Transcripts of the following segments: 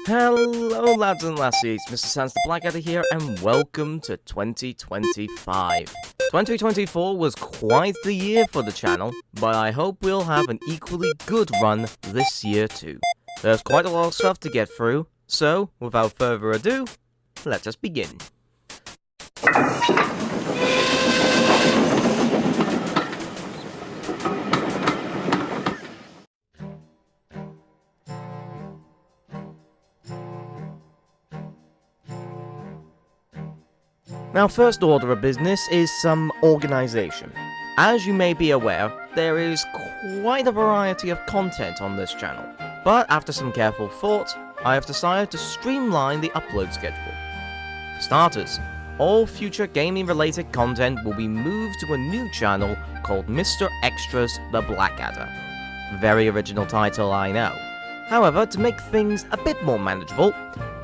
Hello lads and lassies, mrsans the Blackadder here, and welcome to 2025. 2024 was quite the year for the channel, but I hope we'll have an equally good run this year too. There's quite a lot of stuff to get through, so without further ado, let us begin. Now, first order of business is some organization. As you may be aware, there is quite a variety of content on this channel, but after some careful thought, I have decided to streamline the upload schedule. For starters, all future gaming related content will be moved to a new channel called Mr. Extras the Blackadder. Very original title, I know. However, to make things a bit more manageable,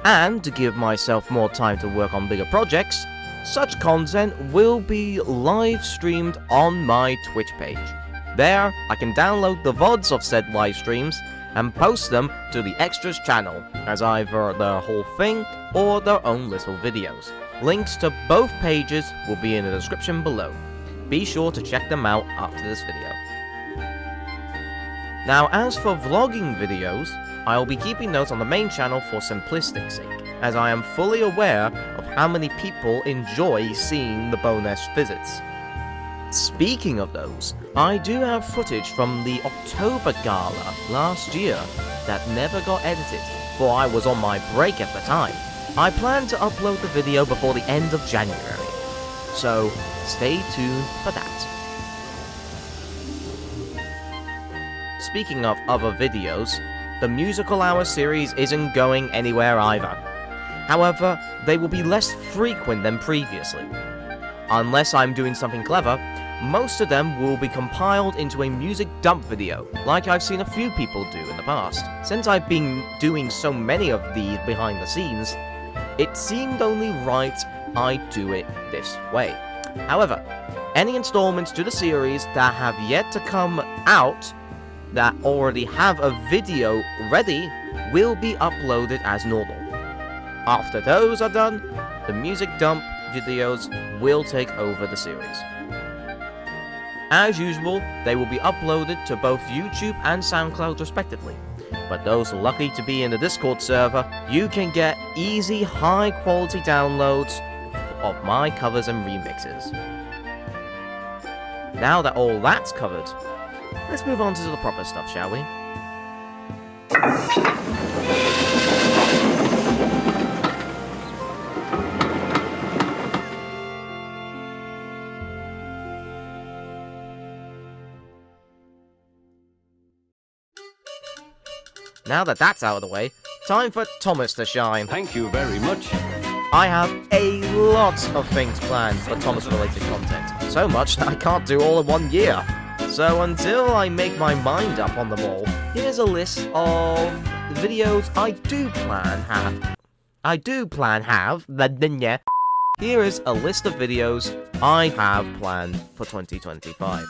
and to give myself more time to work on bigger projects, such content will be live streamed on my Twitch page. There, I can download the VODs of said live streams and post them to the Extras channel as either the whole thing or their own little videos. Links to both pages will be in the description below. Be sure to check them out after this video. Now, as for vlogging videos, I'll be keeping notes on the main channel for simplistic sake, as I am fully aware of how many people enjoy seeing the bonus visits. Speaking of those, I do have footage from the October Gala last year that never got edited, for I was on my break at the time. I plan to upload the video before the end of January, so stay tuned for that. Speaking of other videos, the Musical Hour series isn't going anywhere either. However, they will be less frequent than previously. Unless I'm doing something clever, most of them will be compiled into a music dump video, like I've seen a few people do in the past. Since I've been doing so many of these behind the scenes, it seemed only right I do it this way. However, any installments to the series that have yet to come out that already have a video ready will be uploaded as normal. After those are done, the music dump videos will take over the series. As usual, they will be uploaded to both YouTube and SoundCloud respectively, but those lucky to be in the Discord server, you can get easy high quality downloads of my covers and remixes. Now that all that's covered, let's move on to the proper stuff, shall we? Now that that's out of the way, time for Thomas to shine. Thank you very much. I have a lot of things planned for Thomas-related content, so much that I can't do all in 1 year. So until I make my mind up on them all, here's a list of videos I do plan have. Here is a list of videos I have planned for 2025.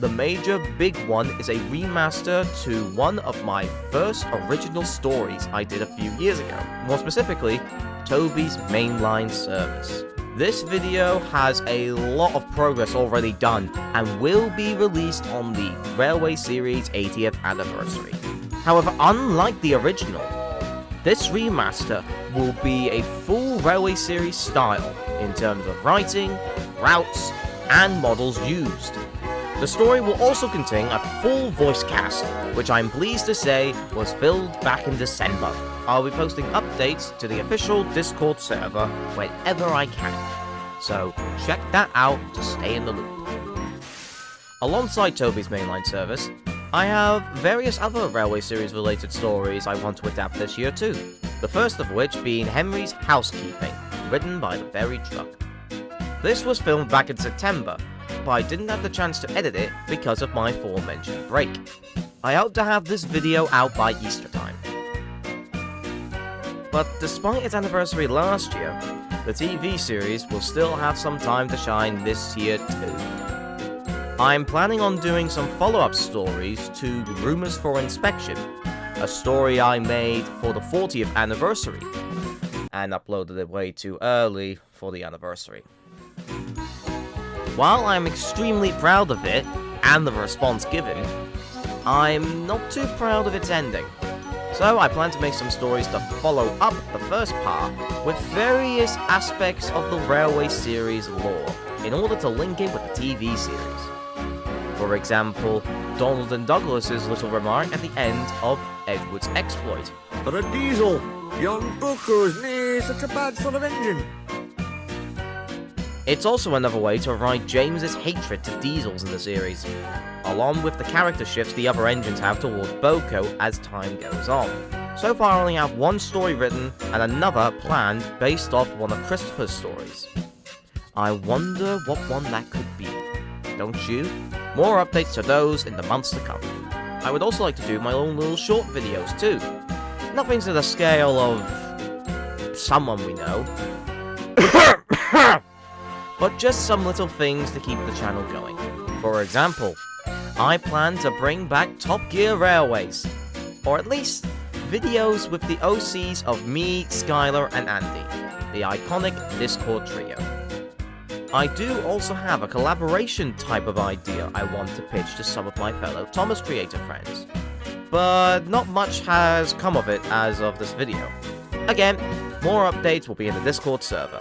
The major big one is a remaster to one of my first original stories I did a few years ago, more specifically, Toby's Mainline Service. This video has a lot of progress already done and will be released on the Railway Series 80th anniversary. However, unlike the original, this remaster will be a full Railway Series style in terms of writing, routes, and models used. The story will also contain a full voice cast, which I'm pleased to say was filled back in December. I'll be posting updates to the official Discord server whenever I can, so check that out to stay in the loop. Alongside Toby's Mainline Service, I have various other Railway Series related stories I want to adapt this year too, the first of which being Henry's Housekeeping, written by the very truck. This was filmed back in September, but I didn't have the chance to edit it because of my aforementioned break. I hope to have this video out by Easter time. But despite its anniversary last year, the TV series will still have some time to shine this year too. I'm planning on doing some follow-up stories to Rumors for Inspection, a story I made for the 40th anniversary, and uploaded it way too early for the anniversary. While I'm extremely proud of it, and the response given, I'm not too proud of its ending. So I plan to make some stories to follow up the first part with various aspects of the Railway series lore, in order to link it with the TV series. For example, Donald and Douglas's little remark at the end of Edward's exploit. But a diesel! Young bucko's nae such a bad sort of engine. It's also another way to write James's hatred to diesels in the series, along with the character shifts the other engines have towards Boko as time goes on. So far I only have one story written and another planned based off one of Christopher's stories. I wonder what one that could be, don't you? More updates to those in the months to come. I would also like to do my own little short videos too. Nothing to the scale of someone we know. But just some little things to keep the channel going. For example, I plan to bring back Top Gear Railways, or at least videos with the OCs of me, Skylar, and Andy, the iconic Discord trio. I do also have a collaboration type of idea I want to pitch to some of my fellow Thomas creator friends, but not much has come of it as of this video. Again, more updates will be in the Discord server.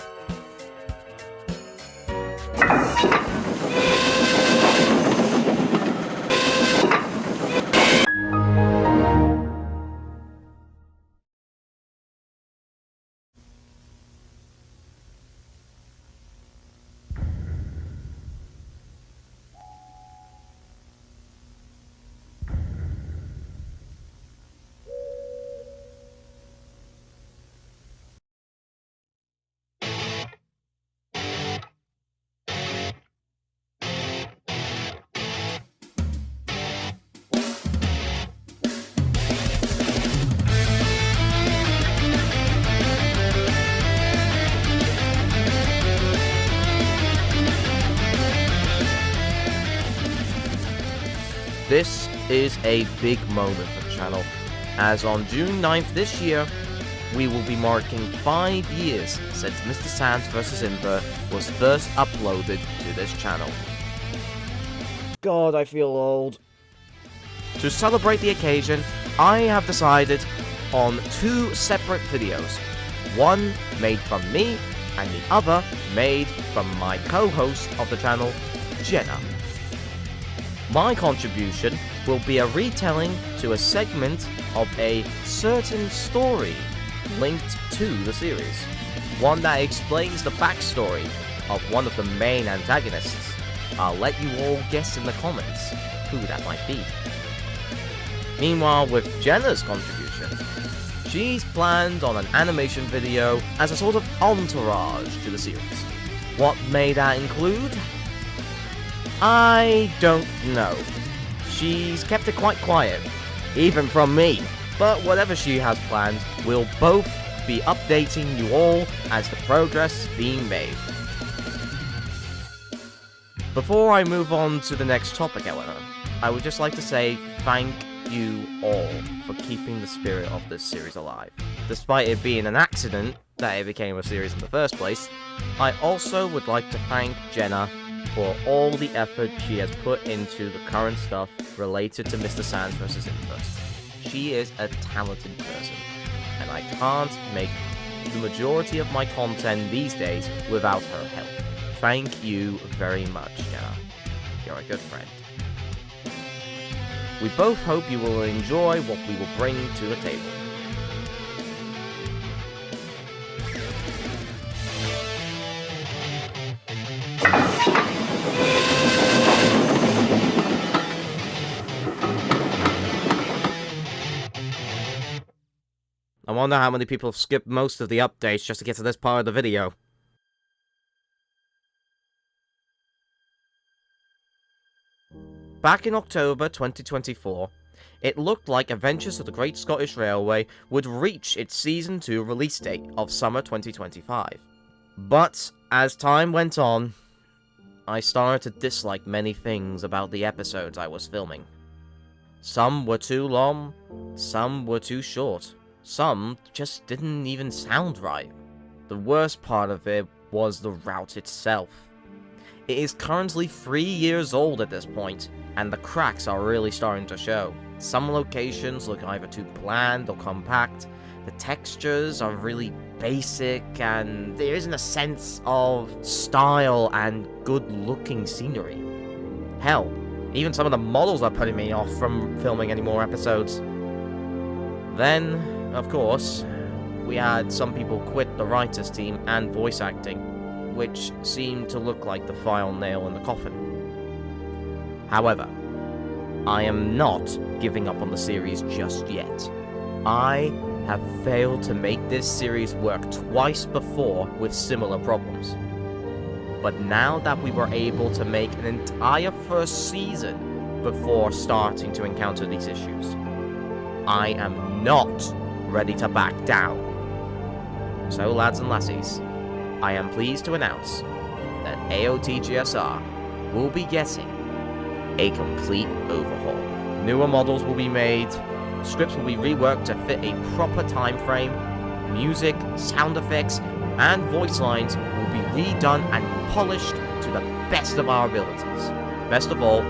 This is a big moment for the channel, as on June 9th this year, we will be marking 5 years since Mr. Sans vs. Invert was first uploaded to this channel. God, I feel old. To celebrate the occasion, I have decided on 2 separate videos. One made from me, and the other made from my co-host of the channel, Jenna. My contribution will be a retelling to a segment of a certain story linked to the series. One that explains the backstory of one of the main antagonists. I'll let you all guess in the comments who that might be. Meanwhile, with Jenna's contribution, she's planned on an animation video as a sort of entourage to the series. What may that include? I don't know. She's kept it quite quiet, even from me. But whatever she has planned, we'll both be updating you all as the progress is being made. Before I move on to the next topic, however, I would just like to say thank you all for keeping the spirit of this series alive. Despite it being an accident that it became a series in the first place, I also would like to thank Jenna for all the effort she has put into the current stuff related to Mr. Sans vs. Invert. She is a talented person, and I can't make the majority of my content these days without her help. Thank you very much, Jenna. You're a good friend. We both hope you will enjoy what we will bring to the table. I wonder how many people have skipped most of the updates just to get to this part of the video. Back in October 2024, it looked like Adventures of the Great Scottish Railway would reach its Season 2 release date of summer 2025. But, as time went on, I started to dislike many things about the episodes I was filming. Some were too long, some were too short, some just didn't even sound right. The worst part of it was the route itself. It is currently 3 years old at this point, and the cracks are really starting to show. Some locations look either too bland or compact, the textures are really basic, and there isn't a sense of style and good-looking scenery. Hell, even some of the models are putting me off from filming any more episodes. Then, of course, we had some people quit the writers team and voice acting, which seemed to look like the final nail in the coffin. However, I am not giving up on the series just yet. I have failed to make this series work twice before with similar problems. But now that we were able to make an entire first season before starting to encounter these issues, I am not ready to back down. So lads and lassies, I am pleased to announce that AOTGSR will be getting a complete overhaul. Newer models will be made, scripts will be reworked to fit a proper time frame, music, sound effects, and voice lines will be redone and polished to the best of our abilities. Best of all,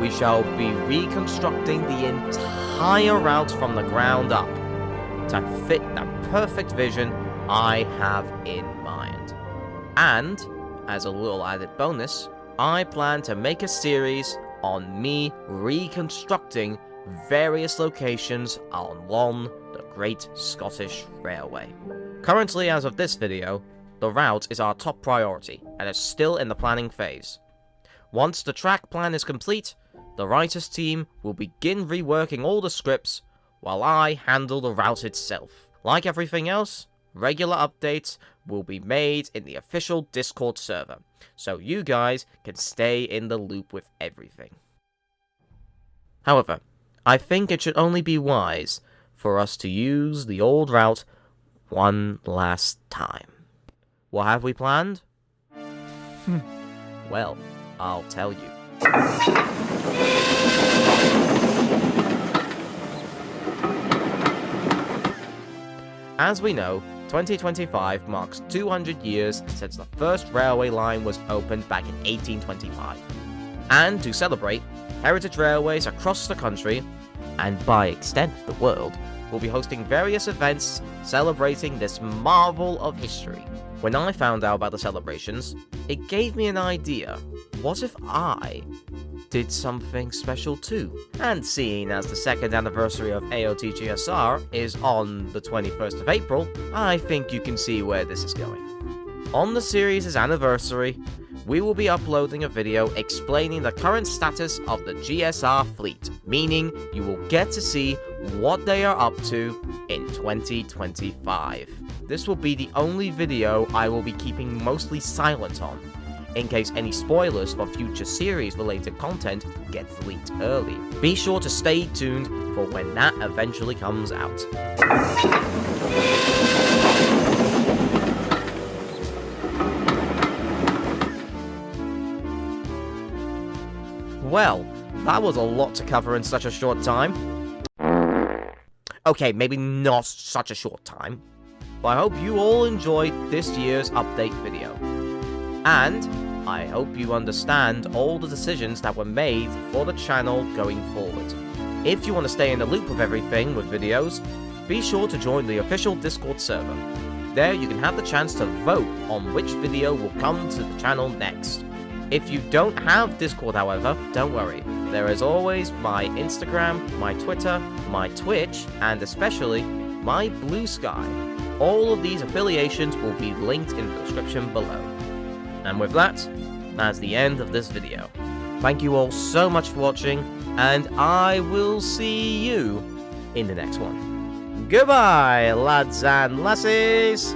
we shall be reconstructing the entire route from the ground up to fit the perfect vision I have in mind. And, as a little added bonus, I plan to make a series on me reconstructing various locations along the Great Scottish Railway. Currently, as of this video, the route is our top priority and is still in the planning phase. Once the track plan is complete, the writers team will begin reworking all the scripts while I handle the route itself. Like everything else, regular updates will be made in the official Discord server, so you guys can stay in the loop with everything. However, I think it should only be wise for us to use the old route one last time. What have we planned? Well, I'll tell you. As we know, 2025 marks 200 years since the first railway line was opened back in 1825. And to celebrate, heritage railways across the country, and by extent the world, will be hosting various events celebrating this marvel of history. When I found out about the celebrations, it gave me an idea. What if I did something special too? And seeing as the second anniversary of AOTGSR is on the 21st of April, I think you can see where this is going. On the series' anniversary, we will be uploading a video explaining the current status of the GSR fleet, meaning you will get to see what they are up to in 2025. This will be the only video I will be keeping mostly silent on, in case any spoilers for future series-related content get leaked early. Be sure to stay tuned for when that eventually comes out. Well, that was a lot to cover in such a short time. Okay, maybe not such a short time, but I hope you all enjoyed this year's update video. And I hope you understand all the decisions that were made for the channel going forward. If you want to stay in the loop of everything with videos, be sure to join the official Discord server. There you can have the chance to vote on which video will come to the channel next. If you don't have Discord, however, don't worry. There is always my Instagram, my Twitter, my Twitch, and especially my Blue Sky. All of these affiliations will be linked in the description below. And with that, that's the end of this video. Thank you all so much for watching, and I will see you in the next one. Goodbye, lads and lassies!